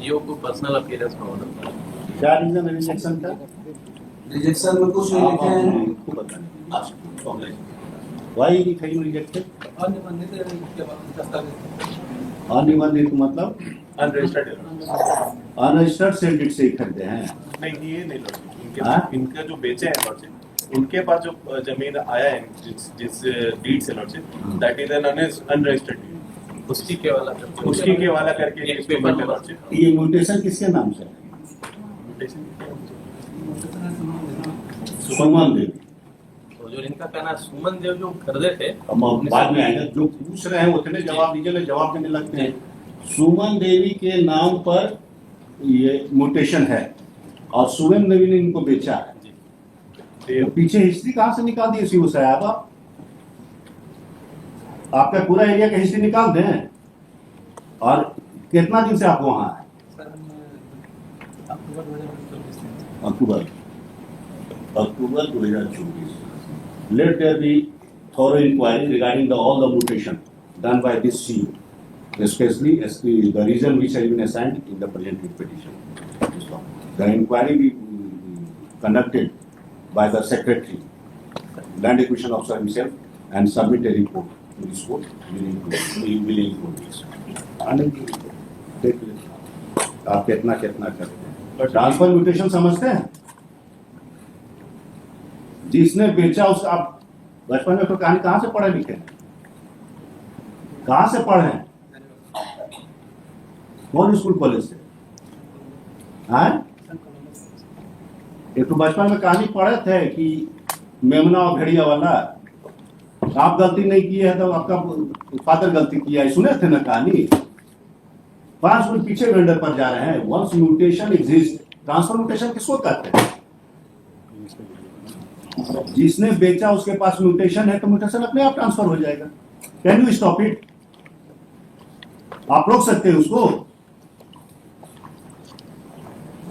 CEO को personal appearance में order था। क्या रीजन है रिजेक्शन का? रिजेक्शन में कुछ नहीं लिखे हैं। Why you rejected? अनिबंधित मतलब अनरजिस्टर्ड अनरजिस्टर्ड सेल डीड से ही खरीदे हैं। नहीं, ये नहीं लॉर्डशिप, हाँ? इनका जो बेचे हैं लॉर्डशिप, इनके पास जो जमीन आया है जिस डीड से lordship, that is an unregistered deed, उसकी केवल उसकी के वाला करके एक इस पेपर पेपर में लॉर्डशिप। ये म्यूटेशन किसके नाम से है? सुमन देवी। तो जो इनका कहना है सुमन देव जो खरीदे थे, अब बाद में आएगा, जो पूछ रहे हैं उतने जवाब दीजिए, जवाब देने लगते हैं। सुमन देवी के नाम पर ये म्यूटेशन है और सुमन देवी ने इनको बेचा है। तो पीछे हिस्ट्री कहाँ से निकाल दी सीओ साहब आप? आपका पूरा एरिया का हिस्ट्री निकाल दें। और कितना दिन से आप वहां हैं? अक्टूबर 2024. Let there be thorough inquiry regarding all the mutation done by this CEO, especially the reason which has been assigned in the present petition. The inquiry be conducted by the secretary, land acquisition officer himself, and submit a report to this court. Will include this. आप कितना करते हैं? Transfer mutation समझते हैं? जिसने बेचा उसका, आप बचपन में तो कहानी कहां से पढ़े लिखे? कहां से पढ़े? कौन स्कूल कॉलेज से? हाँ, एक तो बचपन में कहानी पढ़े थे कि मेमना और भेड़िया वाला। आप गलती नहीं की है तो आपका फादर गलती किया है, सुने थे ना कहानी? 5 मिनट पीछे वेंडर पर जा रहे हैं। Once mutation exist, transfer mutation किसको कहते हैं? जिसने बेचा उसके पास म्यूटेशन है तो म्यूटेशन अपने आप ट्रांसफर हो जाएगा। Can you stop it? आप रोक सकते हैं उसको?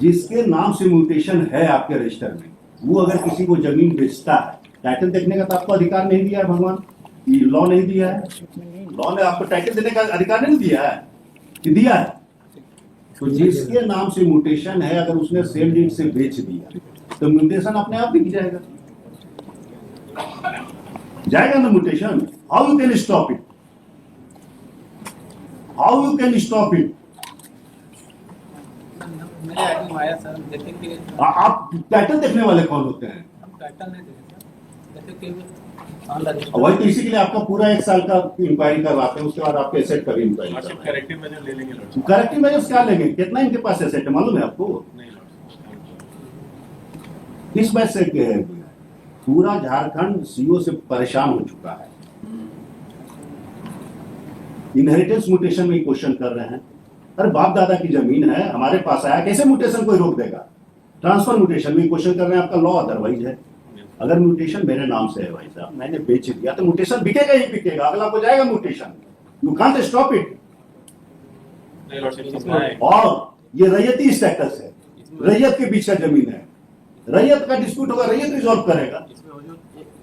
जिसके नाम से म्यूटेशन है आपके रजिस्टर में, वो अगर किसी को जमीन बेचता है, टाइटल देखने का तो आपको अधिकार नहीं दिया है भगवान, लॉ नहीं दिया है। लॉ ने आपको टाइटल देने का अधिकार नहीं दिया है कि दिया है? तो जिसके नाम से म्यूटेशन है, अगर उसने सेल डीड से बेच दिया तो म्यूटेशन अपने आप बिक जाएगा। जाएगा ना mutation? How you can stop it? How you can stop it? मेरे आईडी में आया सर, देखेंगे। आप टाइटल देखने वाले कौन होते हैं? हम टाइटल नहीं देखे सर, देखेंगे वही तो इसी के लिए आपका पूरा 1 साल का इंक्वायरी करवाते हैं, उसके बाद आपके एसेट का भी इंक्वायरी करवाते हैं। करेक्टिव मेजर ले लेंगे लॉर्डशिप। करेक्टिव मेजर्स क्या लेंगे? कितना इनके पास एसेट है मालूम है आपको? नहीं लॉर्डशिप। किस बात से पूरा झारखंड सीओ से परेशान हो चुका है। इनहेरिटेंस म्यूटेशन में क्वेश्चन कर रहे हैं। अरे बाप दादा की जमीन है, हमारे पास आया, कैसे म्यूटेशन कोई रोक देगा? ट्रांसफर म्यूटेशन में क्वेश्चन कर रहे हैं, आपका लॉ अदरवाइज है। अगर म्यूटेशन मेरे नाम से है भाई साहब, मैंने बेच दिया तो म्यूटेशन बिकेगा ही बिकेगा, अगला को जाएगा mutation. You can't stop it. नहीं लॉर्डशिप। और ये रैयती स्टेटस है, रैयत के बीच का जमीन है, रैयत का डिस्प्यूट होगा, रैयत रिजॉल्व करेगा। इसमें वो जो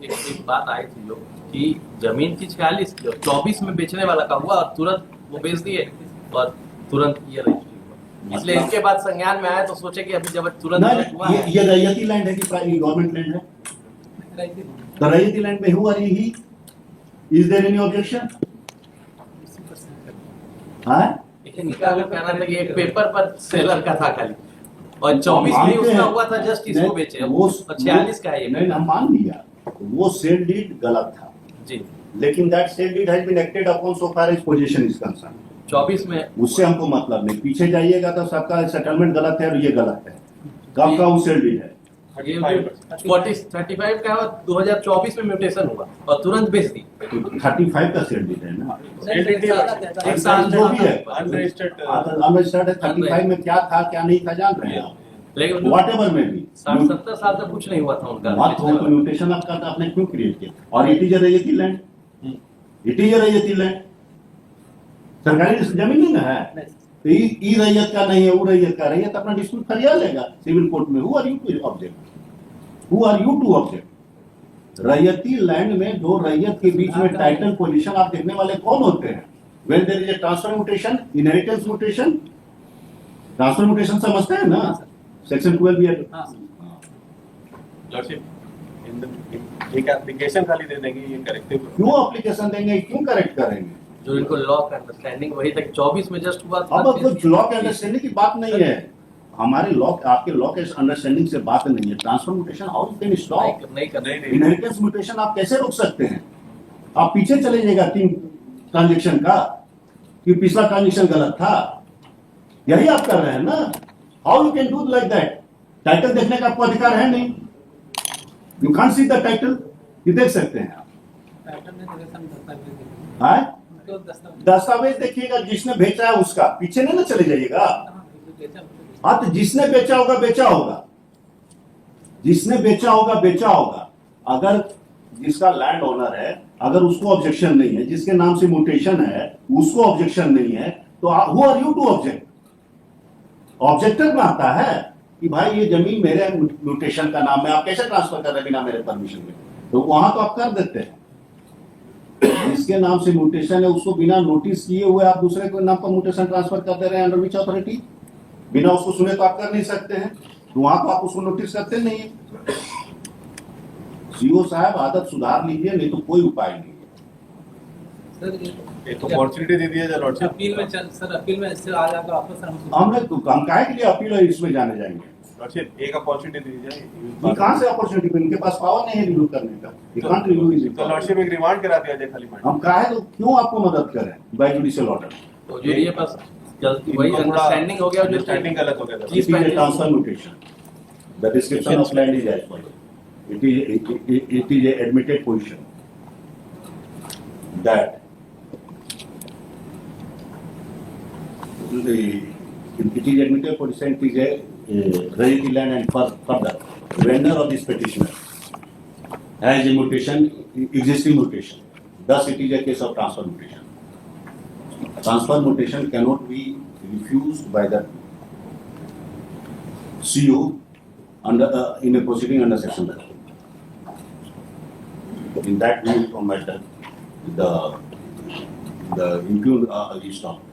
एक बात आई थी जो कि जमीन की 24 में बेचने वाला का हुआ और तुरंत वो बेच दिए और तुरंत ये रजिस्ट्री हुआ। इसलिए इसके बाद संज्ञान में आया तो सोचे कि अभी जब तुरंत हुआ है। ये रैयती लैंड है कि गवर्नमेंट लैंड है? तो रैयती लैंड में who are he? Is there any objection? हाँ, इनका अगर कहना था कि एक पेपर पर सेलर का था खाली और 24 में उसका हुआ था, जस्ट इसको बेचे। वो 46 का है ये। नहीं, हम मान लिया वो सेल डीड गलत था जी, लेकिन that sale deed has been acted upon so far as position is concern. 24 में उससे हमको मतलब नहीं। पीछे जाइएगा तो सबका सेटलमेंट गलत है और ये गलत है। कब का वो सेल डीड है? 35 का 2024 में म्यूटेशन हुआ और तुरंत बेच दी। तो 35 का सेल डीड है ना? एक साल जो भी है अनरजिस्टर्ड अनरजिस्टर्ड है। 35 में क्या था क्या नहीं था जान रहे हैं आप? लेकिन व्हाटएवर में भी 60-70 साल तक कुछ नहीं हुआ था उनका। बात हो तो म्यूटेशन आपका तो आपने क्यों क्रिएट किया? और it is raiyati land, it is raiyati land, सरकारी जमीन नहीं ना है। तो ई रैयत का नहीं है, वो रैयत का। रैयत अपना डिस्प्यूट फरियाद लेगा सिविल कोर्ट में। Who are you to object? Who are you to object? रैयती लैंड में दो रैयत के बीच में टाइटल पोजीशन आप देखने वाले कौन होते हैं? When there is a transfer mutation, inheritance mutation, transfer mutation समझते हैं ना, हाँ, सर। सेक्शन 12 भी है। हाँ सर। लॉर्डशिप एक एप्लीकेशन खाली दे देंगे ये करेक्टिव क्यों एप्लीकेशन देंगे, क्यों करेक्ट करेंगे? जो इनको लॉ का अंडरस्टैंडिंग वही तक 24 में जस्ट हुआ था। अब कुछ लॉ के अंडरस्टैंडिंग की बात नहीं है, हमारे लॉ, आपके लॉ के अंडरस्टैंडिंग से बात नहीं है। Transfer mutation how you can stop? नहीं करना नहीं नहीं इनहेरिटेंस म्यूटेशन आप कैसे रोक सकते हैं? आप पीछे चले जाएगा 3 ट्रांजेक्शन का कि पिछला ट्रांजेक्शन गलत था, यही आप कर रहे हैं ना। How you can do like that? Title देखने का आपको अधिकार है नहीं, you can't see the title, ये देख सकते हैं आप। टाइटल में तो हम दस्तावेज देखेंगे। हाँ, उनको दस्तावेज दस्तावेज देखिएगा, जिसने भेजा है उसका, पीछे नहीं ना चले जाइएगा। हाँ, जो बेचा उसको बेचा। हाँ, तो जिसने बेचा होगा बेचा होगा, जिसने बेचा होगा बेचा होगा। अगर जिसका लैंड ओनर है, अगर उसको ऑब्जेक्शन नहीं है, जिसके नाम से म्यूटेशन है उसको ऑब्जेक्शन नहीं है, तो who are you to object? Objector में आता है कि भाई ये जमीन मेरे म्यूटेशन का नाम है, आप कैसे ट्रांसफर कर रहे हैं बिना मेरे परमिशन के? तो वहां तो आप कर देते हैं। जिसके नाम से म्यूटेशन है उसको बिना नोटिस किए हुए आप दूसरे के नाम पर म्यूटेशन ट्रांसफर कर दे रहे हैं, अंडर विच अथॉरिटी? बिना उसको सुने तो आप कर नहीं सकते हैं, तो वहां तो आप उसको नोटिस करते नहीं है। सीओ साहब आदत सुधार लीजिए, नहीं तो कोई उपाय नहीं है। सर एक अपॉर्चुनिटी दे दिया जाए लॉर्डशिप। अपील में चल सर, अपील में इससे आ जाएगा वापस सर हम हम काहे के लिए अपील है इसमें जाने जाएंगे? लॉर्डशिप एक अपॉर्चुनिटी दे दी जाए। ये कहां से अपॉर्चुनिटी? उनके पास पावर नहीं है रिव्यू करने का, ये कांट रिव्यू इज। तो लॉर्डशिप एक रिमांड करा दिया जाए खाली माइंड। हम काहे तो क्यों आपको मदद करें बाय जुडिशियल ऑर्डर? तो जो ये बस जल्दी वही अंडरस्टैंडिंग हो गया, जो अंडरस्टैंडिंग गलत हो गया था। Please It is a transfer mutation. The description of land is as follows. It is a admitted position that it is admitted position, it is a ready land, and further vendor of this petitioner has a mutation, existing mutation. Thus it is a case of transfer mutation. Transfer mutation cannot be refused by the CO under in a proceeding under section 11. In that view of matter, the impugned is stopped.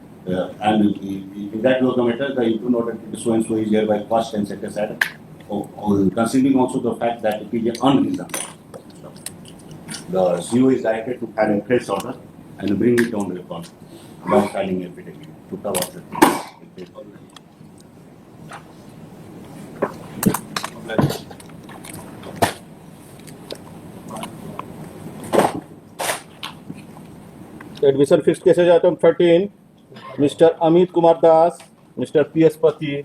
And in that view of the matter, the impugned order so and so is hereby quashed and set aside, considering also the fact that it is unreasonable. The CO is directed to file a fresh order and bring it on record by filing affidavit to cover the admission fix कैसे जाते हैं 13 mister Amit Kumar Das, mister P S पति,